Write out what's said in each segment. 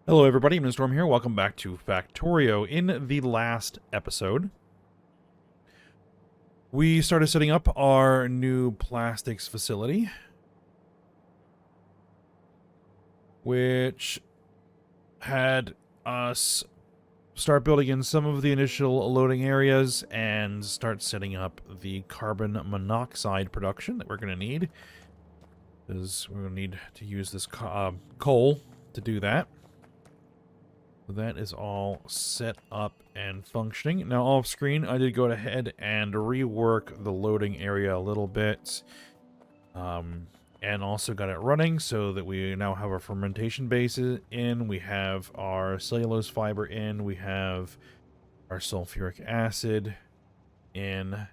Hello everybody, I'm Storm here. Welcome back to Factorio. In the last episode, we started setting up our new plastics facility, which had us start building in some of the initial loading areas and start setting up the carbon monoxide production that we're going to need, because we're going to need to use this coal to do that. So that is all set up and functioning. Now off screen, I did go ahead and rework the loading area a little bit. And also got it running so that we now have our fermentation base in. We have our cellulose fiber in. We have our sulfuric acid in.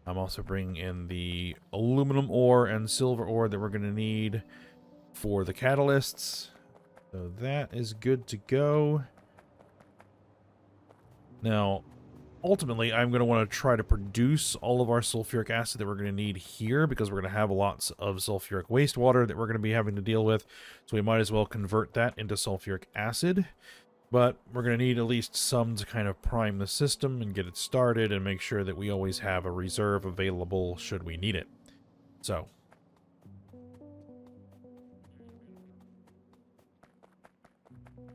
I'm also bringing in the aluminum ore and silver ore that we're going to need for the catalysts. So that is good to go. Now, ultimately, I'm going to want to try to produce all of our sulfuric acid that we're going to need here, because we're going to have lots of sulfuric wastewater that we're going to be having to deal with. So we might as well convert that into sulfuric acid. But we're going to need at least some to kind of prime the system and get it started and make sure that we always have a reserve available should we need it. So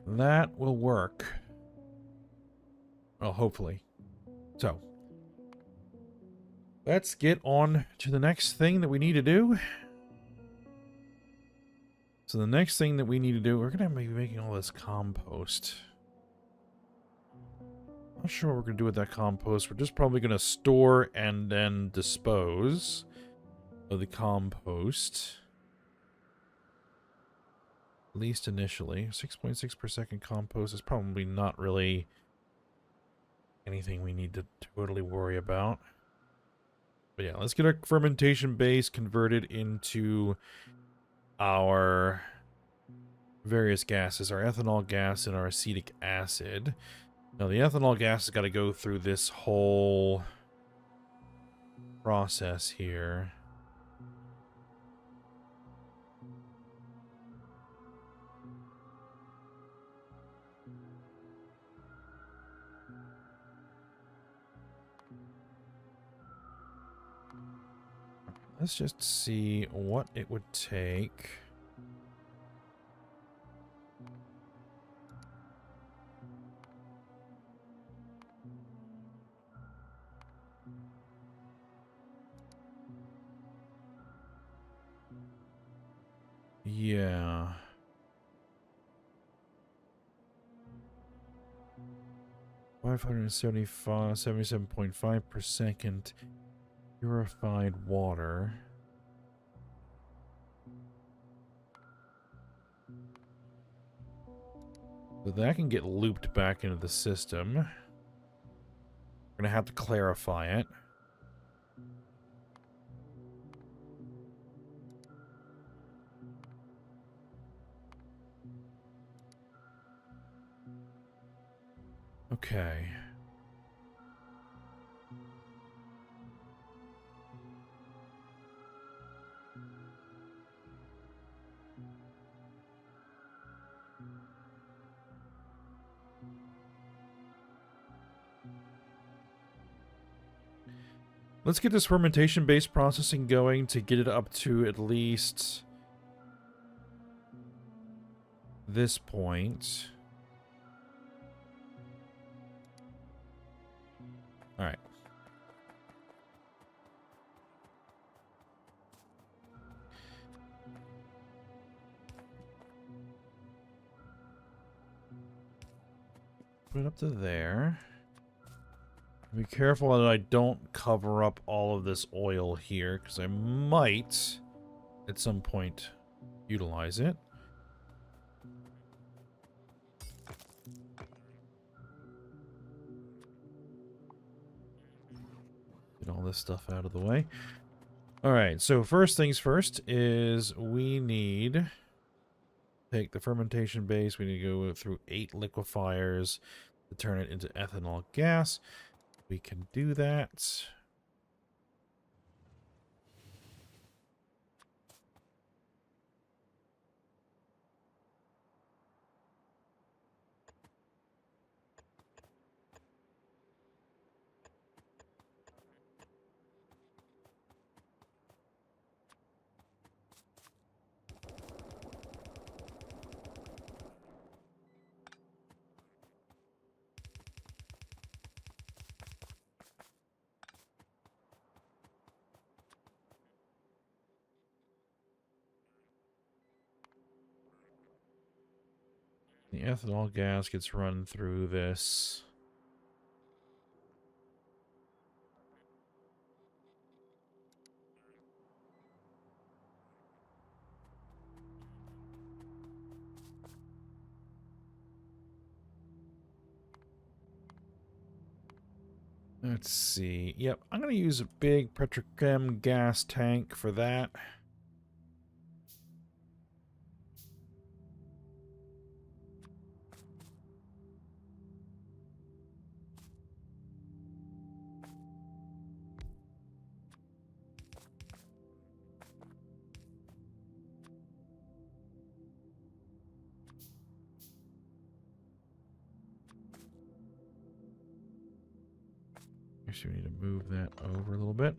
that will work. Well, hopefully. So let's get on to the next thing that we need to do. So the next thing that we need to do, we're going to be making all this compost. Not sure what we're going to do with that compost. We're just probably going to store and then dispose of the compost. At least initially. 6.6 per second compost is probably not really anything we need to totally worry about. But yeah, let's get our fermentation base converted into our various gases, our ethanol gas and our acetic acid. Now the ethanol gas has got to go through this whole process here. Let's just see what it would take. Yeah. $575, 77.5 per second purified water. So that can get looped back into the system. We're going to have to clarify it. Okay. Let's get this fermentation-based processing going to get it up to at least this point. All right. Put it up to there. Be careful that I don't cover up all of this oil here, because I might, at some point, utilize it. Get all this stuff out of the way. Alright, so first things first is we need to take the fermentation base. We need to go through 8 liquefiers to turn it into ethanol gas. We can do that. The ethanol gas gets run through this. Let's see. Yep, I'm going to use a big petrochem gas tank for that. Actually, we need to move that over a little bit.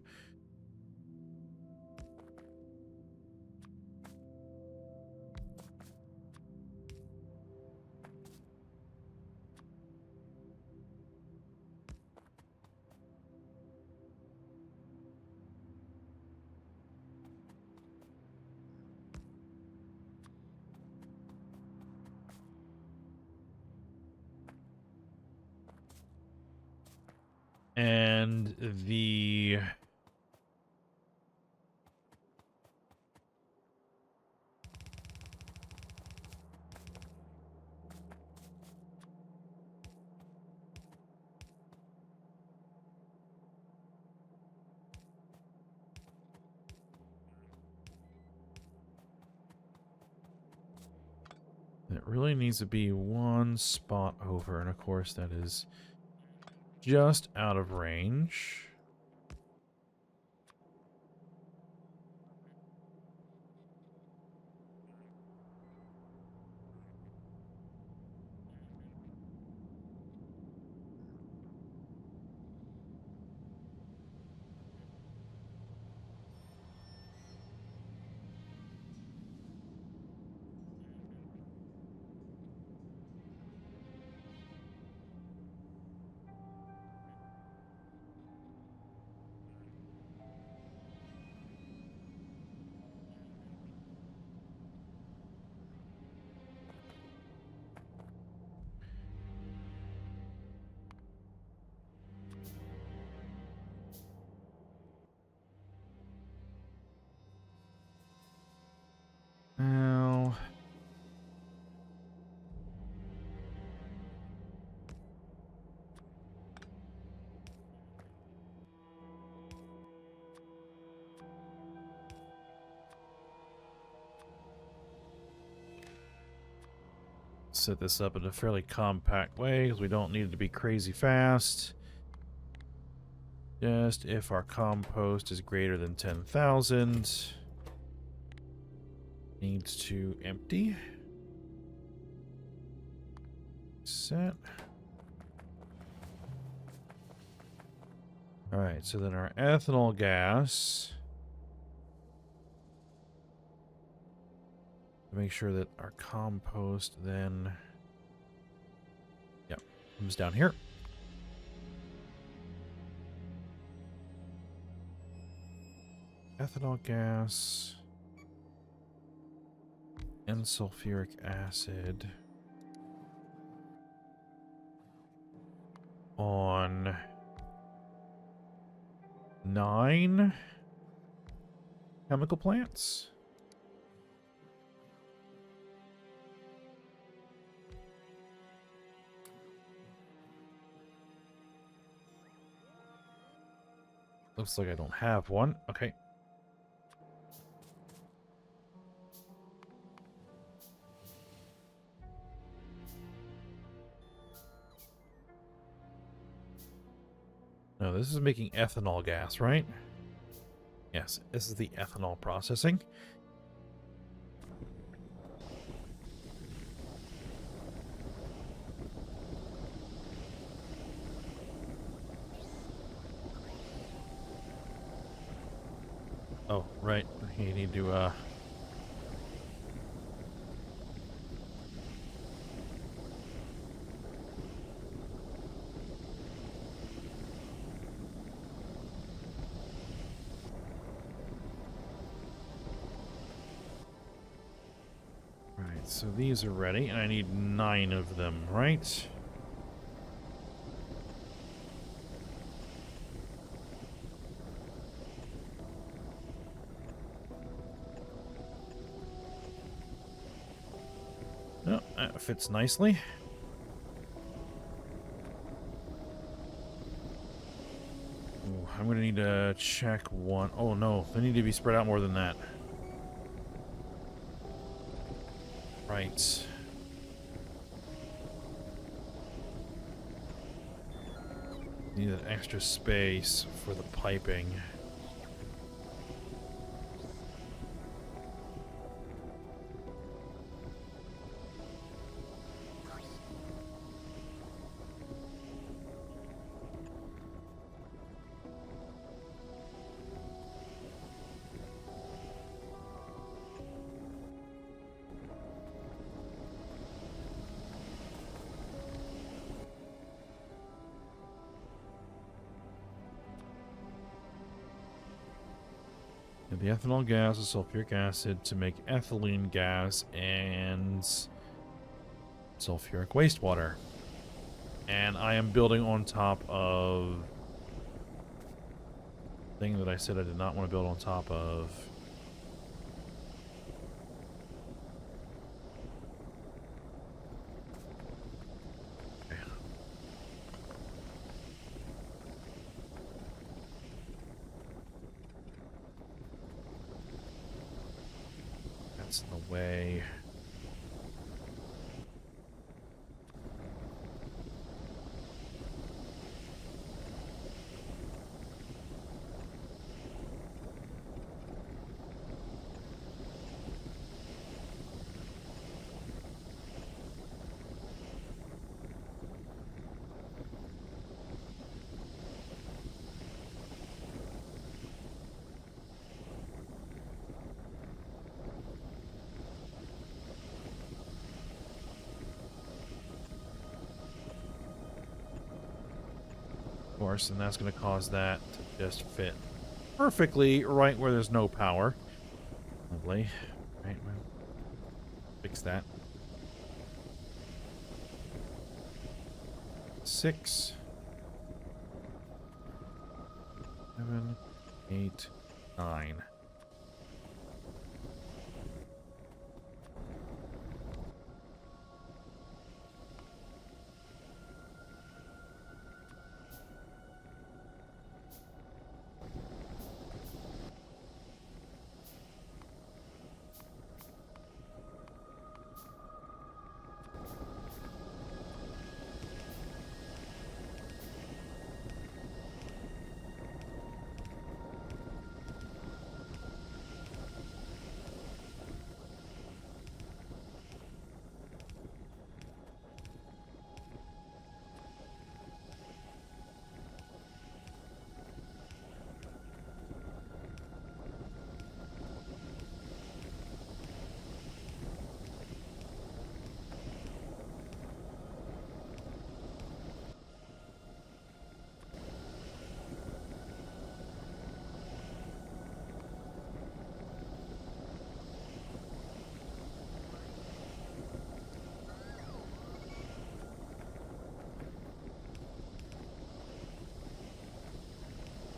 And the it really needs to be one spot over, and of course that is just out of range. Now, set this up in a fairly compact way because we don't need it to be crazy fast. Just if our compost is greater than 10,000, needs to empty. Set. Alright, so then our ethanol gas. Make sure that our compost then, yep, comes down here. Ethanol gas and sulfuric acid on 9 chemical plants. Looks like I don't have one. Okay. No, this is making ethanol gas, right? Yes, this is the ethanol processing. Oh, right. You need to, Right, So these are ready, and I need 9 of them, right? Oh, that fits nicely. Ooh, I'm gonna need to check one. Oh no, they need to be spread out more than that. Right. Need an extra space for the piping. The ethanol gas is sulfuric acid to make ethylene gas and sulfuric wastewater. And I am building on top of the thing that I said I did not want to build on top of. Okay. That's in the way. Course, and that's going to cause that to just fit perfectly right where there's no power. Lovely. Right, well, fix that. 6, 7, 8, 9.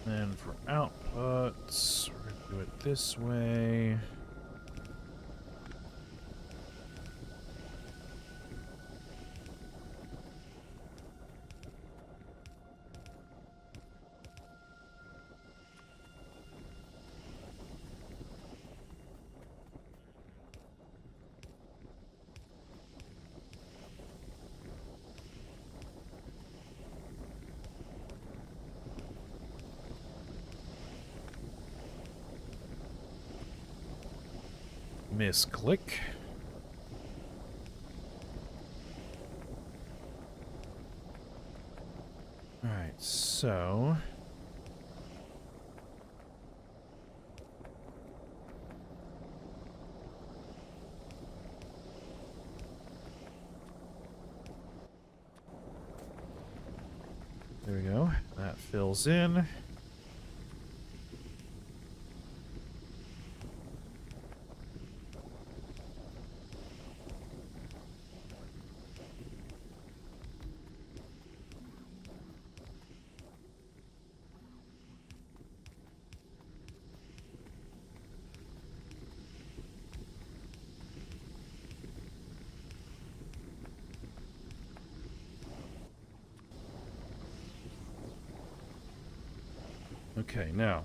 And for outputs, we're going to do it this way. Misclick. Alright, so there we go. That fills in. Okay, now.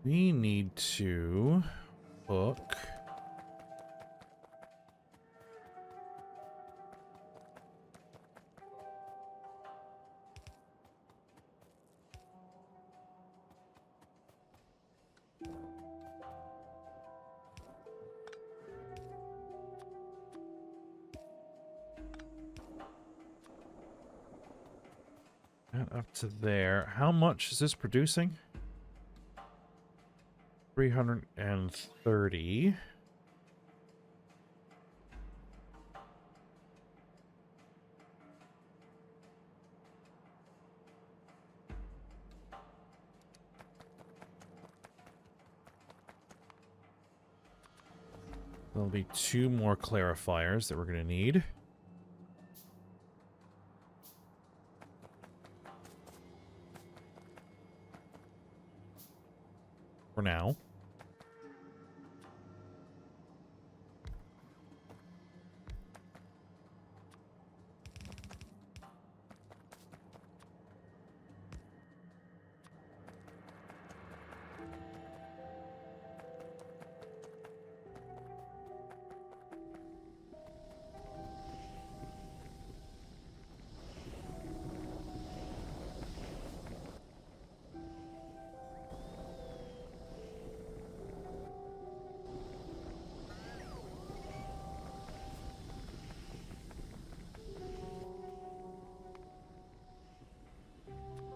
We need to hook. That up to there. How much is this producing? 330. There'll be 2 more clarifiers that we're going to need. For now.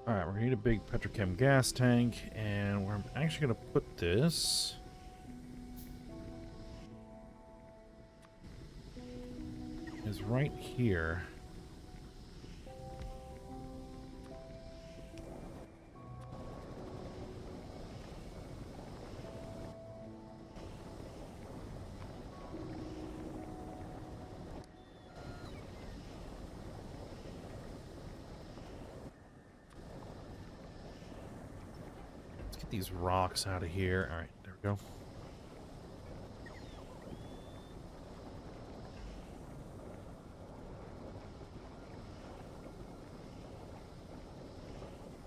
Alright, we're going to need a big petrochem gas tank, and we're actually going to put this is right here. These rocks out of here. All right, there we go.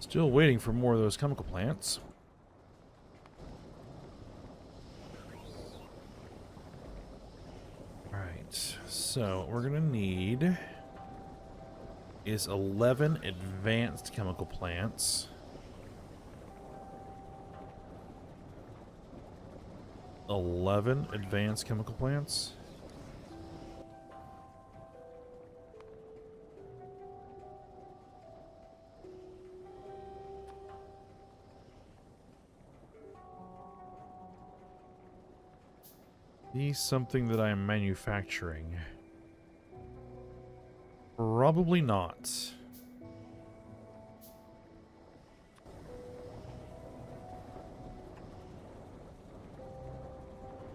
Still waiting for more of those chemical plants. All right, so what we're gonna need is 11 advanced chemical plants. 11 advanced chemical plants. Is something that I am manufacturing? Probably not.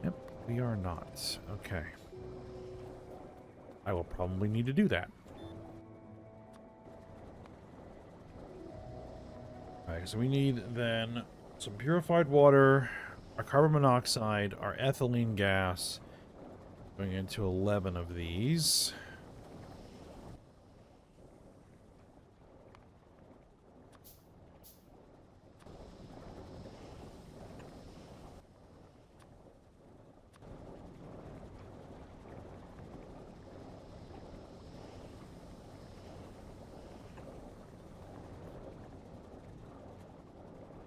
Yep, we are not. Okay. I will probably need to do that. Alright, so we need then some purified water, our carbon monoxide, our ethylene gas, going into 11 of these.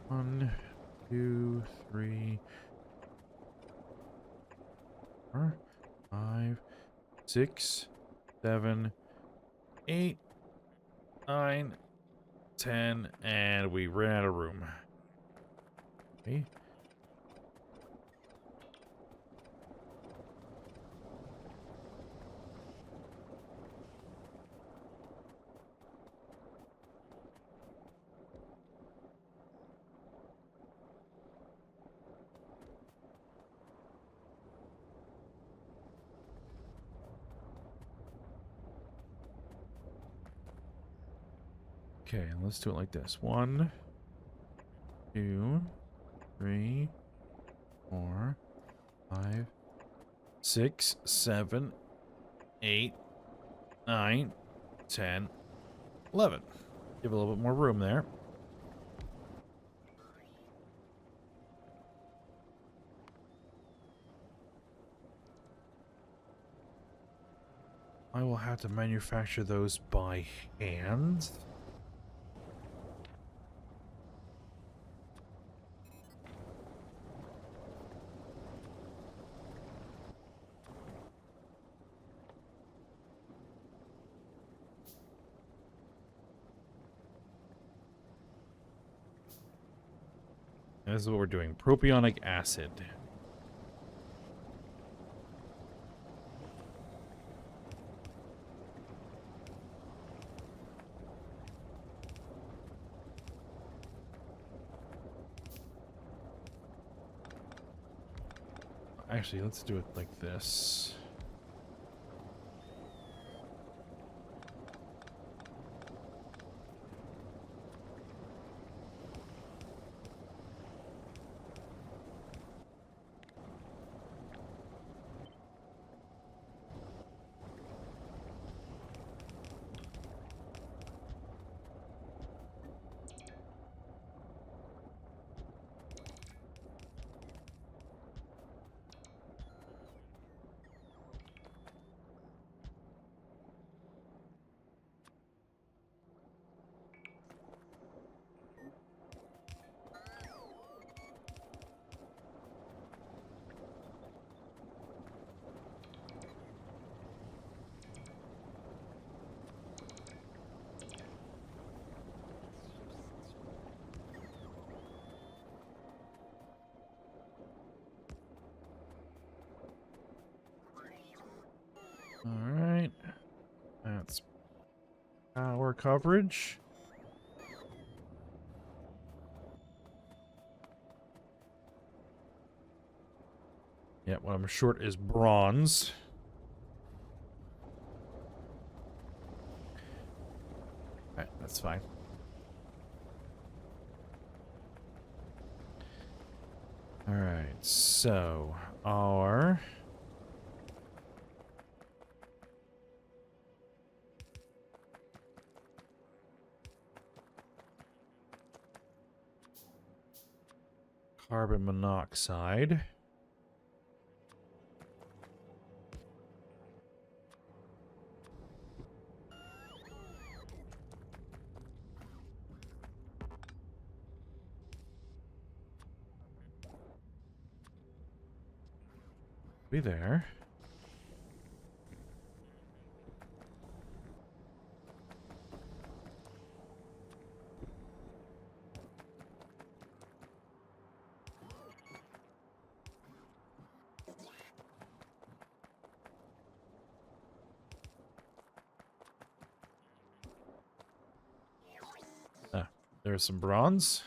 One, 2, 3, 4, 5, 6, 7, 8, 9, 10, and we ran out of room. Okay. Okay, let's do it like this. 1, 2, 3, 4, 5, 6, 7, 8, 9, 10, 11. Give a little bit more room there. I will have to manufacture those by hand. This is what we're doing. Propionic acid. Actually, let's do it like this. Alright. That's power coverage. Yeah, what I'm short is bronze. Alright, that's fine. Alright, so our carbon monoxide. Be there. Ah, there's some bronze.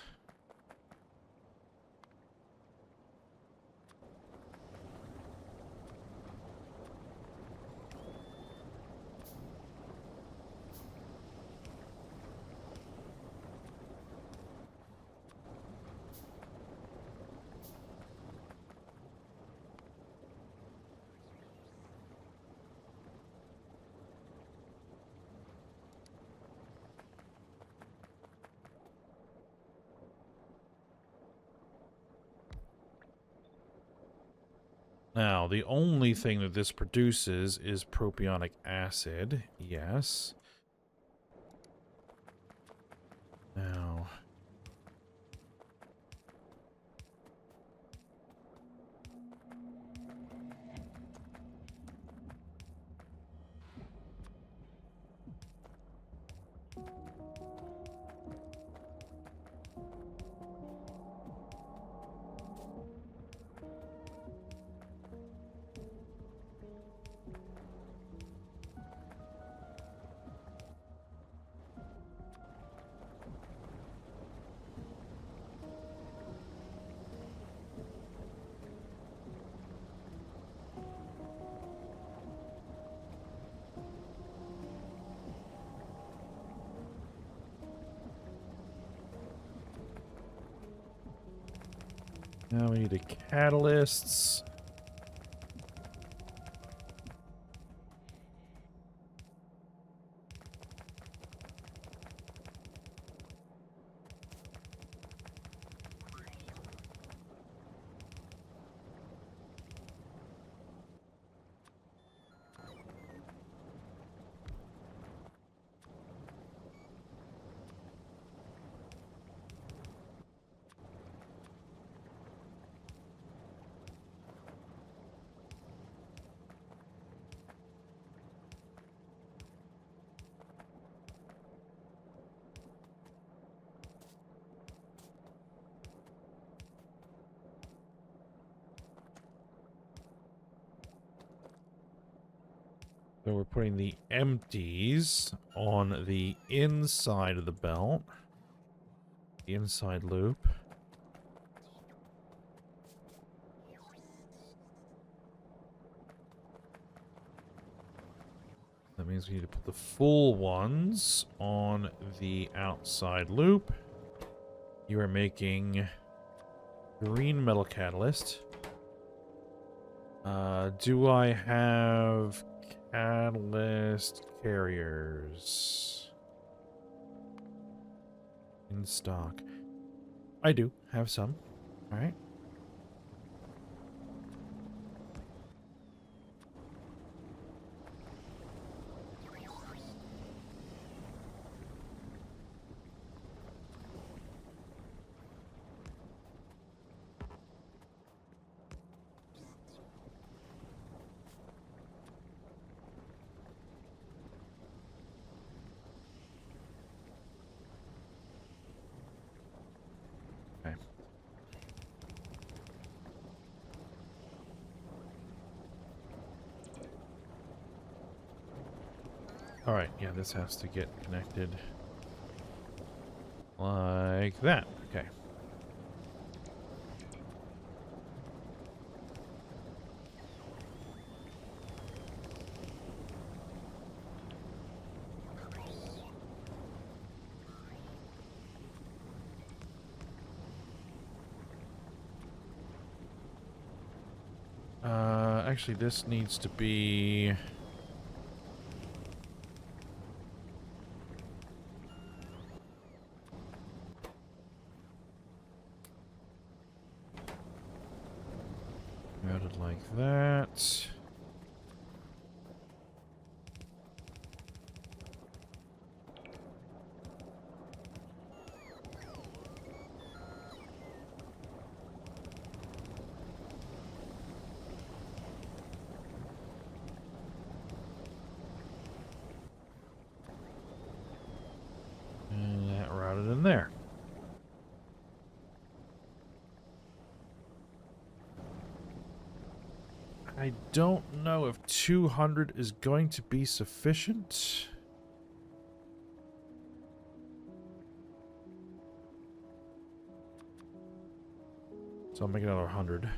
Now, the only thing that this produces is propionic acid. Yes. Now, Now we need a catalysts. So we're putting the empties on the inside of the belt. The inside loop. That means we need to put the full ones on the outside loop. You are making green metal catalyst. Do I have catalyst carriers in stock? I do have some. All right. Okay. All right. Yeah, this has to get connected like that. Okay. Actually, this needs to be... routed like that. And that routed in there. I don't know if 200 is going to be sufficient. So I'll make another 100.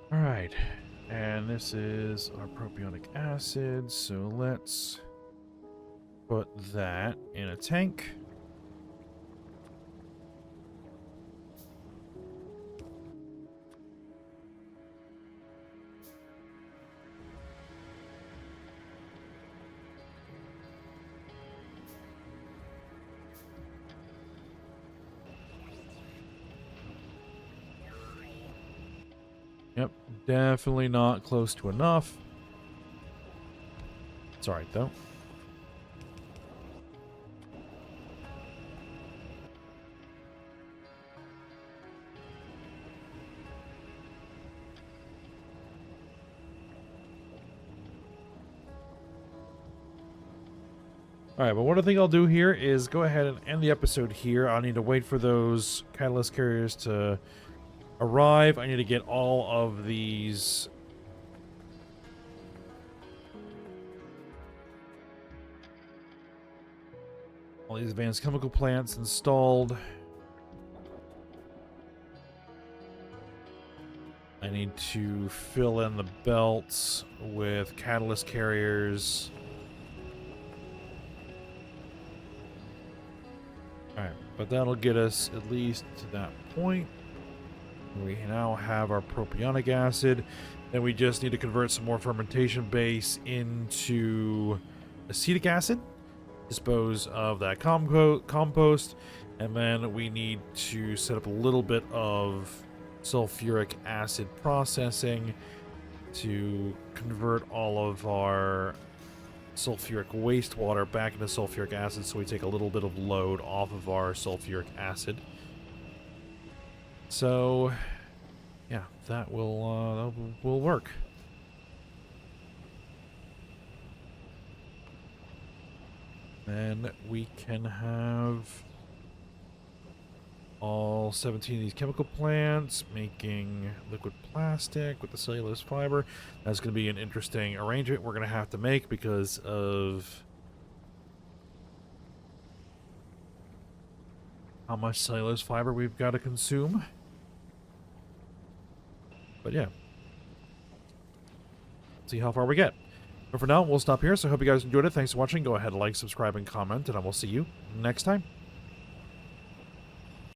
All right, and this is our propionic acid, so let's put that in a tank. Yep, definitely not close to enough. It's alright, though. Alright, but one thing I'll do here is go ahead and end the episode here. I'll need to wait for those catalyst carriers to arrive. I need to get all of these... all these advanced chemical plants installed. I need to fill in the belts with catalyst carriers. Alright, but that'll get us at least to that point. We now have our propionic acid. Then we just need to convert some more fermentation base into acetic acid. Dispose of that compost. And then we need to set up a little bit of sulfuric acid processing to convert all of our sulfuric wastewater back into sulfuric acid, so we take a little bit of load off of our sulfuric acid. So yeah, that will work. Then we can have all 17 of these chemical plants making liquid plastic with the cellulose fiber. That's going to be an interesting arrangement we're going to have to make because of how much cellulose fiber we've got to consume. But yeah, see how far we get. But for now, we'll stop here. So I hope you guys enjoyed it. Thanks for watching. Go ahead, like, subscribe, and comment, and I will see you next time.